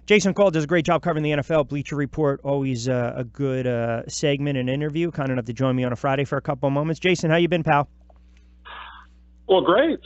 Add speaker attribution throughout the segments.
Speaker 1: Jason Cole does a great job covering the NFL. Bleacher Report, always a good segment and interview. Kind enough to join me on a Friday for a couple of moments. Jason, how you been, pal?
Speaker 2: Well, great.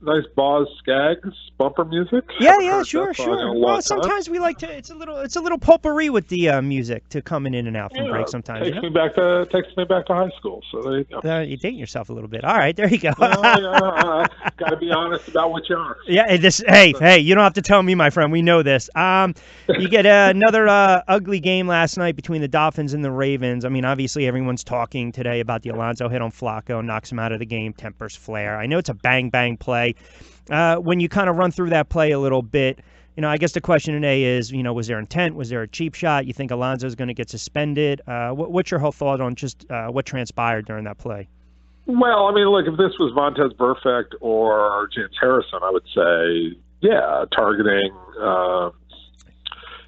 Speaker 2: Nice Boz Skaggs bumper music.
Speaker 1: Yeah, sure. Well, sometimes we like to. It's a little potpourri with the music to coming in and out from break. Sometimes
Speaker 2: takes me back to high school. So there you go.
Speaker 1: You're dating yourself a little bit. All right, there you go.
Speaker 2: Got to be honest about what you are.
Speaker 1: Yeah, hey, you don't have to tell me, my friend. We know this. You get another ugly game last night between the Dolphins and the Ravens. I mean, obviously everyone's talking today about the Alonso hit on Flacco, knocks him out of the game, tempers flare. I know it's a bang play. When you kind of run through that play a little bit, I guess the question today is, was there intent? Was there a cheap shot? You think Alonso's going to get suspended? What's your whole thought on just what transpired during that play?
Speaker 2: Well, I mean, look, if this was Vontaze Burfict or James Harrison, I would say, yeah, targeting,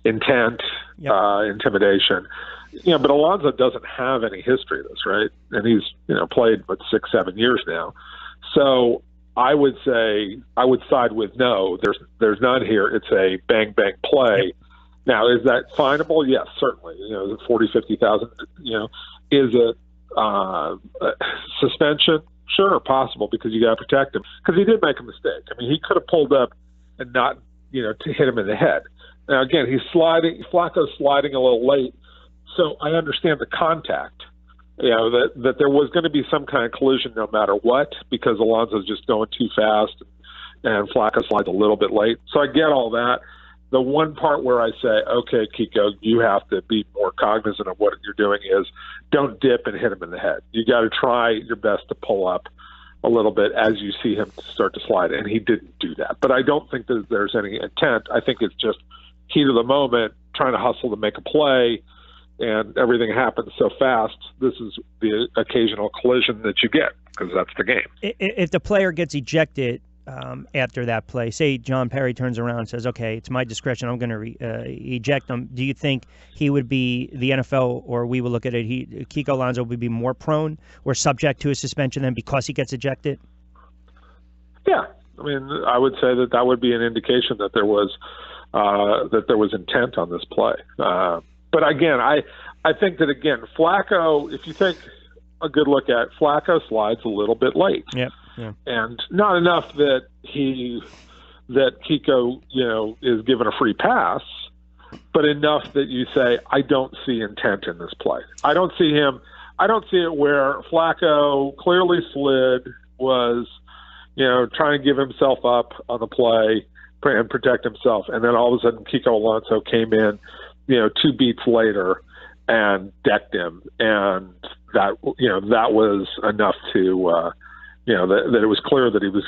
Speaker 2: intent, intimidation. But Alonso doesn't have any history of this, right? And he's, played, 6-7 years now. So I would say I would side with no. There's none here. It's a bang play. Now, is that finable? Yes, certainly. 40, 50,000. Is it suspension? Sure, possible, because you got to protect him. Because he did make a mistake. I mean, he could have pulled up and not, to hit him in the head. Now, again, Flacco's sliding a little late, so I understand the contact. That there was going to be some kind of collision no matter what, because Alonso's just going too fast and Flacco slides a little bit late. So I get all that. The one part where I say, okay, Kiko, you have to be more cognizant of what you're doing is don't dip and hit him in the head. You got to try your best to pull up a little bit as you see him start to slide, and he didn't do that. But I don't think that there's any intent. I think it's just heat of the moment, trying to hustle to make a play, and everything happens so fast. This is the occasional collision that you get, because that's the game.
Speaker 1: If the player gets ejected after that play, say John Perry turns around and says, okay, it's my discretion, I'm going to eject him, do you think he would be, the NFL, or we would look at it, Kiko Alonso would be more prone or subject to a suspension than because he gets ejected?
Speaker 2: Yeah. I mean, I would say that would be an indication that there was intent on this play. But again, I think that, Flacco, if you take a good look at it, Flacco slides a little bit late.
Speaker 1: Yep. Yeah.
Speaker 2: And not enough that Kiko, is given a free pass, but enough that you say, I don't see intent in this play. I don't see it where Flacco clearly slid, was, trying to give himself up on the play and protect himself. And then all of a sudden Kiko Alonso came in, 2 beats later and decked him. And that was enough to, that it was clear that he was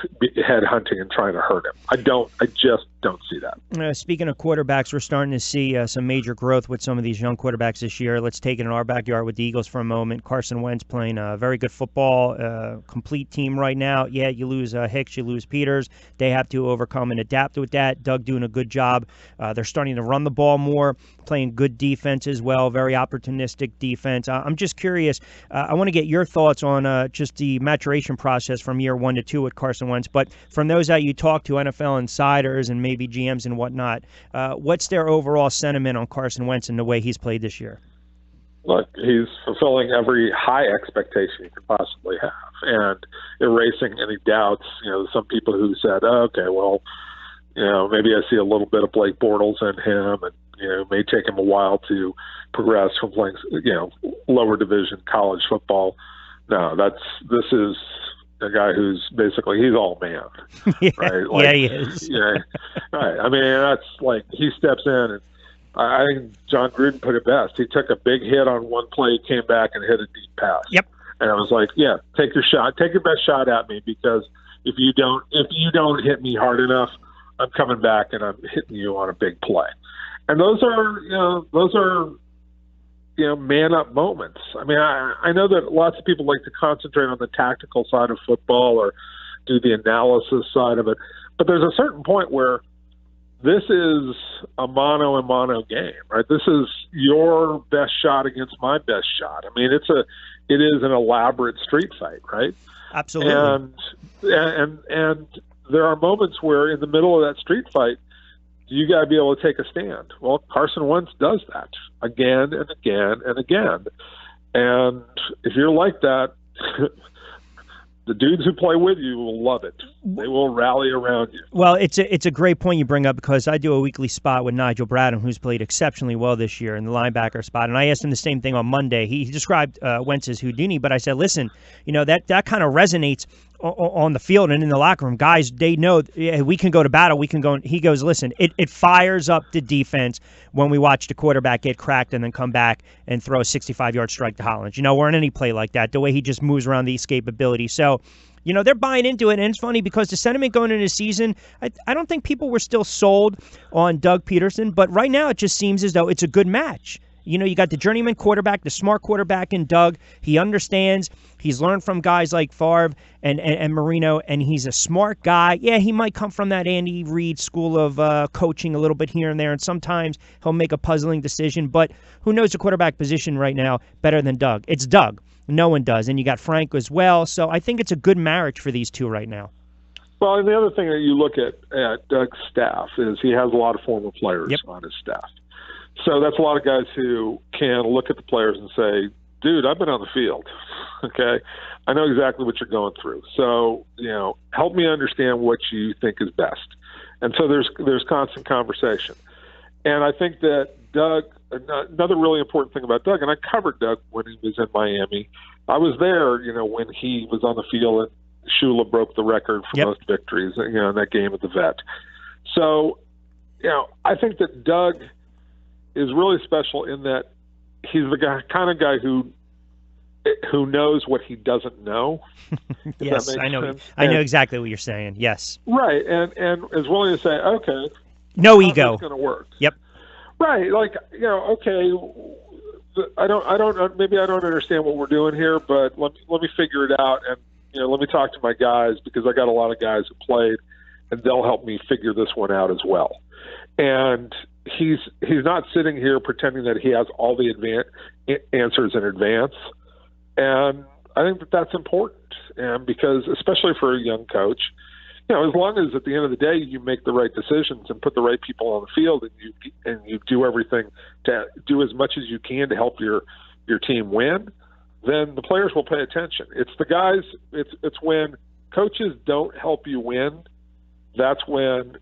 Speaker 2: head hunting and trying to hurt him. I just don't see that.
Speaker 1: Speaking of quarterbacks, we're starting to see some major growth with some of these young quarterbacks this year. Let's take it in our backyard with the Eagles for a moment. Carson Wentz playing very good football, complete team right now. Yeah, you lose Hicks, you lose Peters. They have to overcome and adapt with that. Doug doing a good job. They're starting to run the ball more, playing good defense as well, very opportunistic defense. I'm just curious. I want to get your thoughts on just the maturation process from year 1 to 2 with Carson Wentz. But from those that you talk to, NFL insiders and maybe GMs and whatnot, what's their overall sentiment on Carson Wentz and the way he's played this year?
Speaker 2: Look, he's fulfilling every high expectation you could possibly have and erasing any doubts. Some people who said, oh, okay, well, maybe I see a little bit of Blake Bortles in him, and it may take him a while to progress from playing, lower division college football. No, this is a guy who's basically, he's all man, right? Like,
Speaker 1: yeah, he is.
Speaker 2: Yeah, right. I mean, that's like, he steps in, and I think John Gruden put it best. He took a big hit on one play, came back and hit a deep pass.
Speaker 1: Yep.
Speaker 2: And I was like, yeah, take your shot, take your best shot at me, because if you don't hit me hard enough, I'm coming back and I'm hitting you on a big play. And those are man up moments. I mean, I know that lots of people like to concentrate on the tactical side of football or do the analysis side of it, but there's a certain point where this is a mano a mano game, right? This is your best shot against my best shot. I mean, it is an elaborate street fight, right?
Speaker 1: Absolutely.
Speaker 2: And there are moments where in the middle of that street fight, you got to be able to take a stand. Well, Carson Wentz does that again and again and again. And if you're like that, the dudes who play with you will love it. They will rally around you.
Speaker 1: Well, it's a great point you bring up, because I do a weekly spot with Nigel Bradham, who's played exceptionally well this year in the linebacker spot. And I asked him the same thing on Monday. He described Wentz as Houdini, but I said, listen, that kind of resonates on the field and in the locker room. Guys, they know we can go to battle. We can go. He goes, listen, it fires up the defense when we watch the quarterback get cracked and then come back and throw a 65-yard strike to Hollins. Or in any play like that, the way he just moves around the escapability. So, they're buying into it, and it's funny because the sentiment going into the season, I don't think people were still sold on Doug Peterson, but right now it just seems as though it's a good match. You got the journeyman quarterback, the smart quarterback in Doug. He understands. He's learned from guys like Favre and Marino, and he's a smart guy. Yeah, he might come from that Andy Reid school of coaching a little bit here and there, and sometimes he'll make a puzzling decision. But who knows the quarterback position right now better than Doug? It's Doug. No one does. And you got Frank as well. So I think it's a good marriage for these two right now.
Speaker 2: Well, and the other thing that you look at Doug's staff is he has a lot of former players on his staff. So that's a lot of guys who can look at the players and say, dude, I've been on the field. Okay. I know exactly what you're going through. So, help me understand what you think is best. And so there's constant conversation. And I think that Doug, another really important thing about Doug, and I covered Doug when he was in Miami. I was there, when he was on the field and Shula broke the record for most victories, in that game at the Vet. So, I think that Doug is really special in that he's the kind of guy who knows what he doesn't know.
Speaker 1: Yes, I know. Sense. I know exactly what you're saying. Yes.
Speaker 2: Right, and is willing to say, okay,
Speaker 1: no ego,
Speaker 2: it's going to work.
Speaker 1: Yep.
Speaker 2: Right, like okay, maybe I don't understand what we're doing here, but let me figure it out, and let me talk to my guys because I got a lot of guys who played, and they'll help me figure this one out as well. And he's not sitting here pretending that he has all the answers in advance, and I think that that's important. And because especially for a young coach, as long as at the end of the day you make the right decisions and put the right people on the field, and you do everything to do as much as you can to help your team win, then the players will pay attention. It's the guys. It's when coaches don't help you win. That's when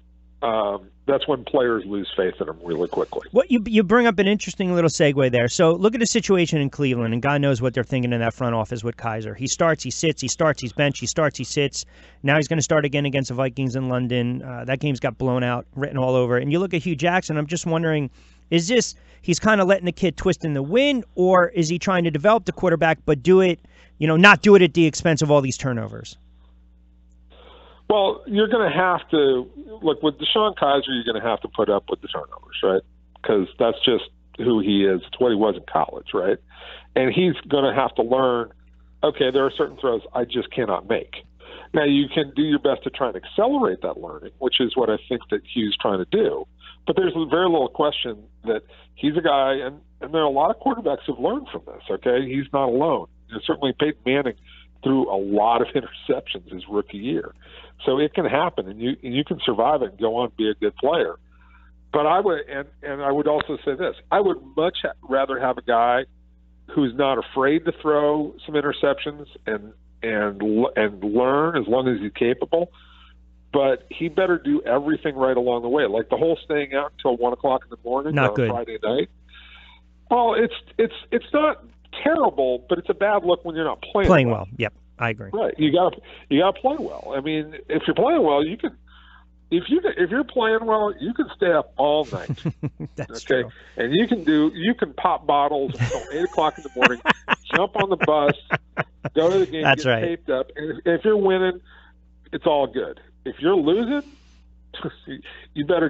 Speaker 2: players lose faith in them really quickly.
Speaker 1: Well, you bring up an interesting little segue there. So look at the situation in Cleveland, and God knows what they're thinking in that front office with Kizer. He starts, he sits, he starts, he's benched, he starts, he sits. Now he's going to start again against the Vikings in London. That game's got blown out, written all over it. And you look at Hugh Jackson, I'm just wondering, is this he's kind of letting the kid twist in the wind, or is he trying to develop the quarterback but do it, not do it at the expense of all these turnovers?
Speaker 2: Well, you're going to have to look with Deshaun Kizer. You're going to have to put up with the turnovers, right? Because that's just who he is. It's what he was in college, right? And he's going to have to learn. Okay, there are certain throws I just cannot make. Now you can do your best to try and accelerate that learning, which is what I think that Hugh's trying to do. But there's very little question that he's a guy, and there are a lot of quarterbacks who've learned from this. Okay, he's not alone. Certainly, Peyton Manning threw a lot of interceptions his rookie year. So it can happen, and you can survive it and go on and be a good player. But I would, and I would also say this: I would much rather have a guy who's not afraid to throw some interceptions and learn as long as he's capable. But he better do everything right along the way, like the whole staying out until 1 o'clock in the morning on Friday night. Well, it's not terrible, but it's a bad look when you're not playing
Speaker 1: well. Yep. I agree.
Speaker 2: Right, you got to play well. I mean, if you're playing well, you can. If you're playing well, you can stay up all night.
Speaker 1: That's true.
Speaker 2: And you can pop bottles until 8 o'clock in the morning, jump on the bus, go to the game,
Speaker 1: That's
Speaker 2: get
Speaker 1: right.
Speaker 2: taped up. And if you're winning, it's all good. If you're losing, you better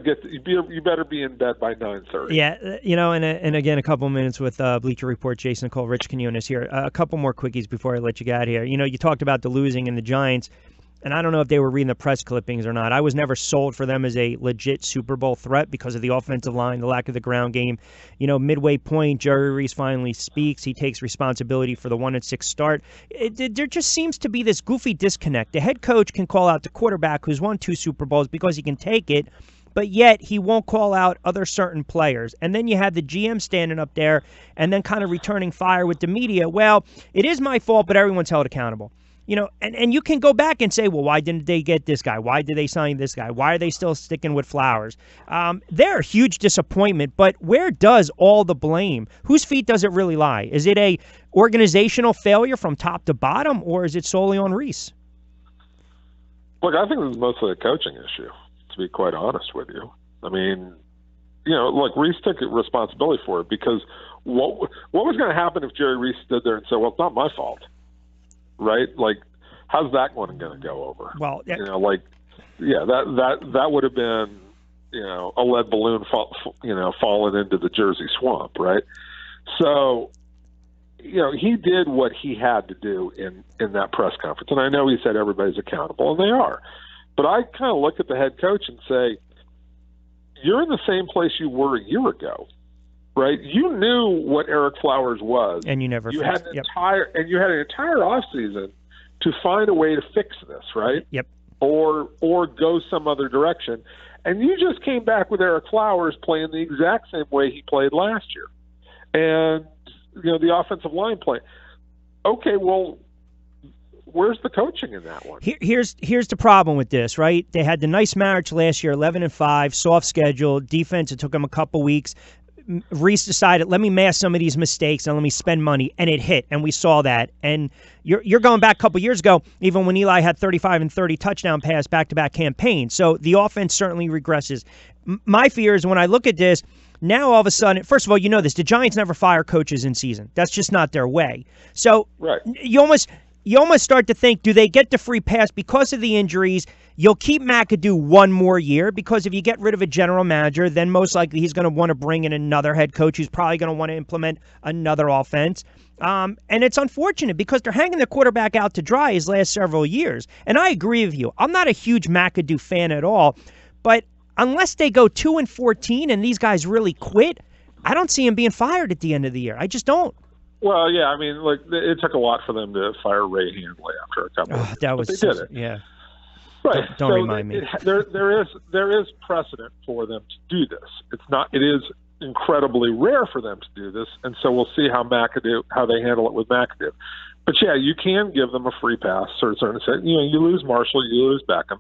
Speaker 2: be in bed by 9:30.
Speaker 1: Yeah, and again, a couple minutes with Bleacher Report, Jason Cole, Rich Quinones here. A couple more quickies before I let you get out of here. You talked about the losing and the Giants, and I don't know if they were reading the press clippings or not. I was never sold for them as a legit Super Bowl threat because of the offensive line, the lack of the ground game. Midway point, Jerry Reese finally speaks. He takes responsibility for the 1-6 start. There just seems to be this goofy disconnect. The head coach can call out the quarterback who's won 2 Super Bowls because he can take it, but yet he won't call out other certain players. And then you had the GM standing up there and then kind of returning fire with the media. Well, it is my fault, but everyone's held accountable. You know, and you can go back and say, well, why didn't they get this guy? Why did they sign this guy? Why are they still sticking with Flowers? They're a huge disappointment, but where does all the blame? Whose feet does it really lie? Is it a organizational failure from top to bottom, or is it solely on Reese?
Speaker 2: Look, I think this is mostly a coaching issue, to be quite honest with you. I mean, you know, look, Reese took responsibility for it because what was going to happen if Jerry Reese stood there and said, well, it's not my fault? Right? Like, how's that one going to go over?
Speaker 1: Well,
Speaker 2: you know, like, yeah, that would have been, you know, a lead balloon, falling into the Jersey swamp, right? So, you know, he did what he had to do in that press conference, and I know he said everybody's accountable, and they are. But I kind of look at the head coach and say, you're in the same place you were a year ago. Right, you knew what Eric Flowers was,
Speaker 1: and you never.
Speaker 2: You had an entire offseason to find a way to fix this, right?
Speaker 1: Yep.
Speaker 2: Or go some other direction, and you just came back with Eric Flowers playing the exact same way he played last year, and you know the offensive line play. Okay, well, where's the coaching in that one?
Speaker 1: Here's the problem with this, right? They had the nice marriage last year, 11-5, soft schedule, defense. It took them a couple weeks. Reese decided, let me mask some of these mistakes and let me spend money, and it hit, and we saw that. And you're going back a couple years ago, even when Eli had 35 and 30 touchdown pass back-to-back campaigns. So the offense certainly regresses. My fear is when I look at this, now all of a sudden, first of all, you know this, the Giants never fire coaches in season. That's just not their way. So
Speaker 2: right.
Speaker 1: You almost start to think, do they get the free pass because of the injuries? You'll keep McAdoo one more year because if you get rid of a general manager, then most likely he's going to want to bring in another head coach who's probably going to want to implement another offense. And it's unfortunate because they're hanging the quarterback out to dry his last several years. And I agree with you. I'm not a huge McAdoo fan at all. But unless they go 2-14 and these guys really quit, I don't see him being fired at the end of the year. I just don't.
Speaker 2: Well, yeah, I mean, look, it took a lot for them to fire Ray Handley after a couple of years.
Speaker 1: That was
Speaker 2: they did it.
Speaker 1: Yeah.
Speaker 2: Right.
Speaker 1: Don't remind me.
Speaker 2: There is precedent for them to do this. It is incredibly rare for them to do this, and so we'll see how they handle it with McAdoo. But yeah, you can give them a free pass, or certain say, you know, you lose Marshall, you lose Beckham.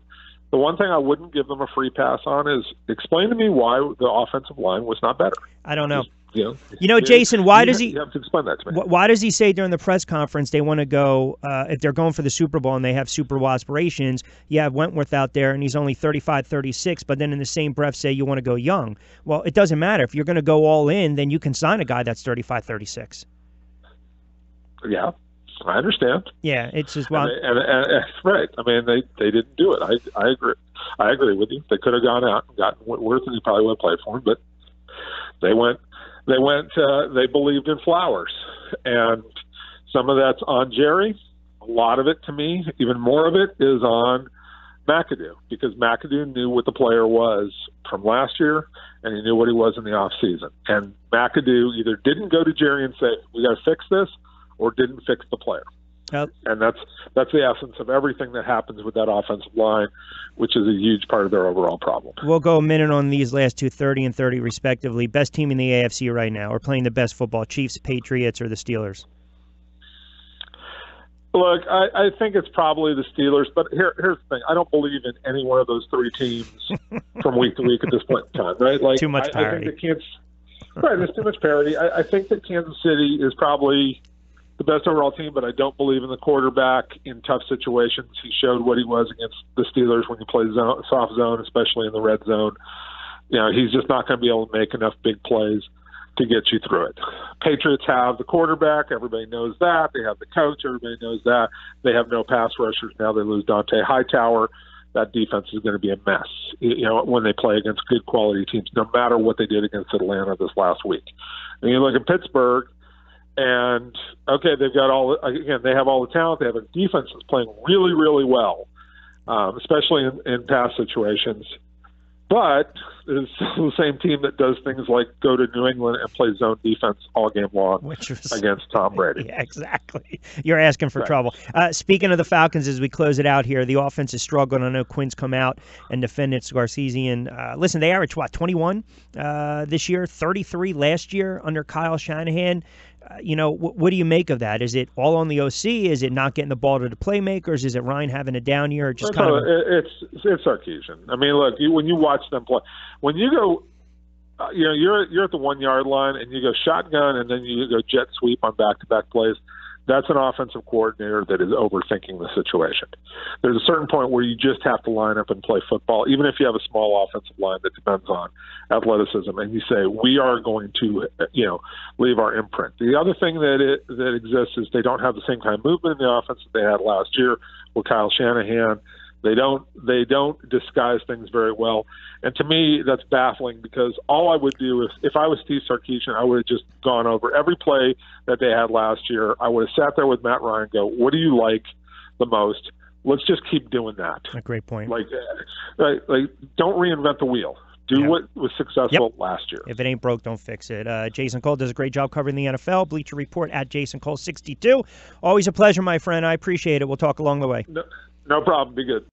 Speaker 2: The one thing I wouldn't give them a free pass on is explain to me why the offensive line was not better.
Speaker 1: I don't know.
Speaker 2: You
Speaker 1: Jason, why does he?
Speaker 2: You have to explain that to me.
Speaker 1: Why does he say during the press conference they want to go if they're going for the Super Bowl and they have Super Bowl aspirations? You have Wentworth out there and he's only 35, 36, but then in the same breath say you want to go young. Well, it doesn't matter if you're going to go all in. Then you can sign a guy that's 35, 36.
Speaker 2: Yeah, I understand.
Speaker 1: Yeah, it's just
Speaker 2: and right. I mean, they didn't do it. I agree. I agree with you. They could have gone out and gotten Wentworth, and he probably would have played for him, but they went. They believed in Flowers, and some of that's on Jerry. A lot of it, to me, even more of it, is on McAdoo, because McAdoo knew what the player was from last year, and he knew what he was in the off season. And McAdoo either didn't go to Jerry and say, we got to fix this, or didn't fix the player.
Speaker 1: Yep.
Speaker 2: And that's the essence of everything that happens with that offensive line, which is a huge part of their overall problem.
Speaker 1: We'll go a minute on these last two, 30 and 30 respectively. Best team in the AFC right now, or playing the best football, Chiefs, Patriots, or the Steelers?
Speaker 2: Look, I think it's probably the Steelers, but here's the thing. I don't believe in any one of those three teams from week to week at this point in time, right? Like,
Speaker 1: too much parity.
Speaker 2: I think there's too much parity. I think that Kansas City is probably the best overall team, but I don't believe in the quarterback in tough situations. He showed what he was against the Steelers when he played soft zone, especially in the red zone. You know, he's just not going to be able to make enough big plays to get you through it. Patriots have the quarterback. Everybody knows that. They have the coach. Everybody knows that. They have no pass rushers. Now they lose Dante Hightower. That defense is going to be a mess, you know, when they play against good quality teams, no matter what they did against Atlanta this last week. And you look at Pittsburgh, and okay, they have all the talent. They have a defense that's playing really, really well, especially in pass situations. But it's the same team that does things like go to New England and play zone defense all game long against Tom Brady.
Speaker 1: Yeah, exactly. You're asking for trouble. Speaking of the Falcons, as we close it out here, the offense is struggling. I know Quinn's come out and defended Scarcesian. Listen, they averaged, 21 this year, 33 last year under Kyle Shanahan. What do you make of that? Is it all on the OC? Is it not getting the ball to the playmakers? Is it Ryan having a down year? It's
Speaker 2: Sarkisian. I mean, look, when you watch them play, when you go, you're at the 1 yard line and you go shotgun and then you go jet sweep on back-to-back plays. That's an offensive coordinator that is overthinking the situation. There's a certain point where you just have to line up and play football, even if you have a small offensive line that depends on athleticism, and you say, we are going to, leave our imprint. The other thing that exists is they don't have the same kind of movement in the offense that they had last year with Kyle Shanahan. They don't disguise things very well. And to me, that's baffling because all I would do if I was Steve Sarkisian, I would have just gone over every play that they had last year. I would have sat there with Matt Ryan and go, what do you like the most? Let's just keep doing that.
Speaker 1: A great point.
Speaker 2: Like don't reinvent the wheel. Do what was successful last year.
Speaker 1: If it ain't broke, don't fix it. Jason Cole does a great job covering the NFL. Bleacher Report at Jason Cole 62. Always a pleasure, my friend. I appreciate it. We'll talk along the way.
Speaker 2: No problem. Be good.